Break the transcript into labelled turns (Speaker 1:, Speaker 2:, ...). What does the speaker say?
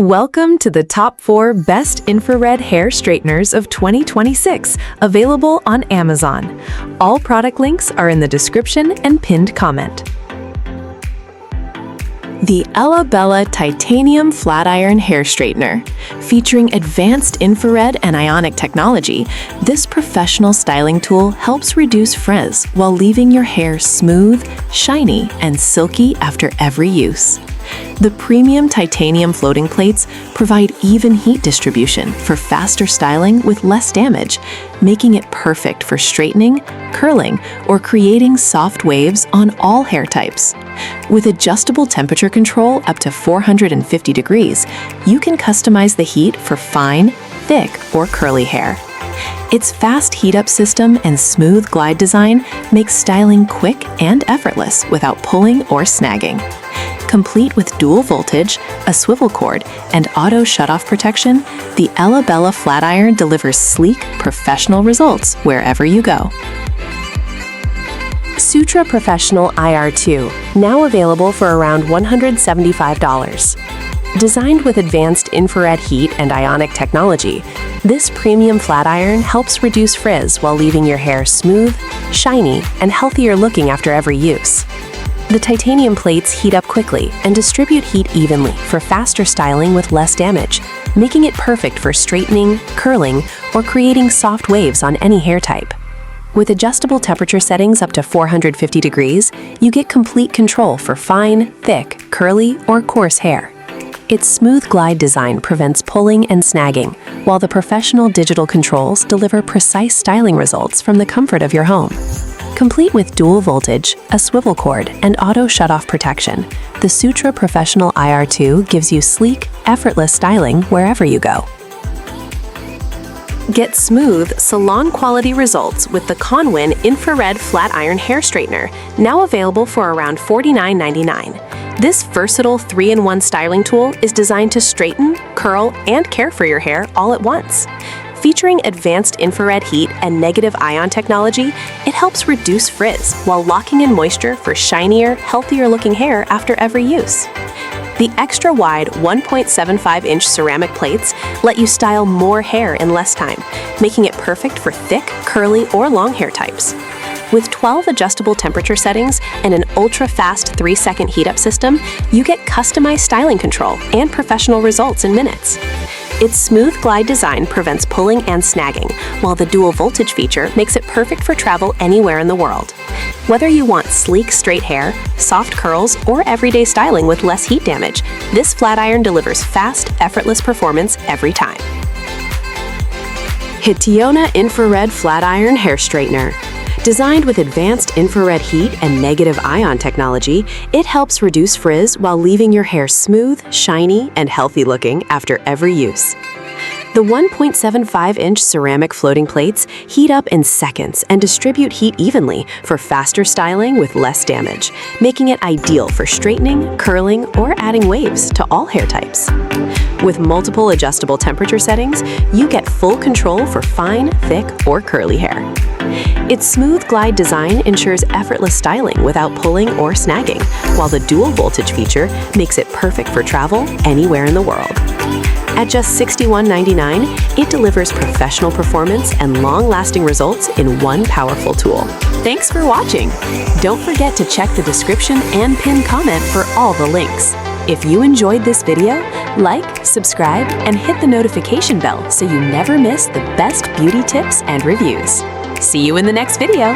Speaker 1: Welcome to the top 4 best infrared hair straighteners of 2026, available on Amazon. All product links are in the description and pinned comment. The Ella Bella Titanium Flat Iron Hair Straightener. Featuring advanced infrared and ionic technology, this professional styling tool helps reduce frizz while leaving your hair smooth, shiny, and silky after every use. The premium titanium floating plates provide even heat distribution for faster styling with less damage, making it perfect for straightening, curling, or creating soft waves on all hair types. With adjustable temperature control up to 450 degrees, you can customize the heat for fine, thick, or curly hair. Its fast heat-up system and smooth glide design makes styling quick and effortless without pulling or snagging. Complete with dual voltage, a swivel cord, and auto shutoff protection, the Ella Bella Flat Iron delivers sleek, professional results wherever you go. Sutra Professional IR2, now available for around $175. Designed with advanced infrared heat and ionic technology, this premium flat iron helps reduce frizz while leaving your hair smooth, shiny, and healthier looking after every use. The titanium plates heat up quickly and distribute heat evenly for faster styling with less damage, making it perfect for straightening, curling, or creating soft waves on any hair type. With adjustable temperature settings up to 450 degrees, you get complete control for fine, thick, curly, or coarse hair. Its smooth glide design prevents pulling and snagging, while the professional digital controls deliver precise styling results from the comfort of your home. Complete with dual voltage, a swivel cord, and auto shutoff protection, the Sutra Professional IR2 gives you sleek, effortless styling wherever you go. Get smooth, salon-quality results with the Conwin Infrared Flat Iron Hair Straightener, now available for around $49.99. This versatile 3-in-1 styling tool is designed to straighten, curl, and care for your hair all at once. Featuring advanced infrared heat and negative ion technology, it helps reduce frizz while locking in moisture for shinier, healthier-looking hair after every use. The extra-wide 1.75-inch ceramic plates let you style more hair in less time, making it perfect for thick, curly, or long hair types. With 12 adjustable temperature settings and an ultra-fast 3-second heat-up system, you get customized styling control and professional results in minutes. Its smooth glide design prevents pulling and snagging, while the dual voltage feature makes it perfect for travel anywhere in the world. Whether you want sleek, straight hair, soft curls, or everyday styling with less heat damage, this flat iron delivers fast, effortless performance every time. Hitiona Infrared Flat Iron Hair Straightener. Designed with advanced infrared heat and negative ion technology, it helps reduce frizz while leaving your hair smooth, shiny, and healthy looking after every use. The 1.75-inch ceramic floating plates heat up in seconds and distribute heat evenly for faster styling with less damage, making it ideal for straightening, curling, or adding waves to all hair types. With multiple adjustable temperature settings, you get full control for fine, thick, or curly hair. Its smooth glide design ensures effortless styling without pulling or snagging, while the dual voltage feature makes it perfect for travel anywhere in the world. At just $61.99, it delivers professional performance and long-lasting results in one powerful tool. Thanks for watching! Don't forget to check the description and pinned comment for all the links. If you enjoyed this video, like, subscribe, and hit the notification bell so you never miss the best beauty tips and reviews. See you in the next video!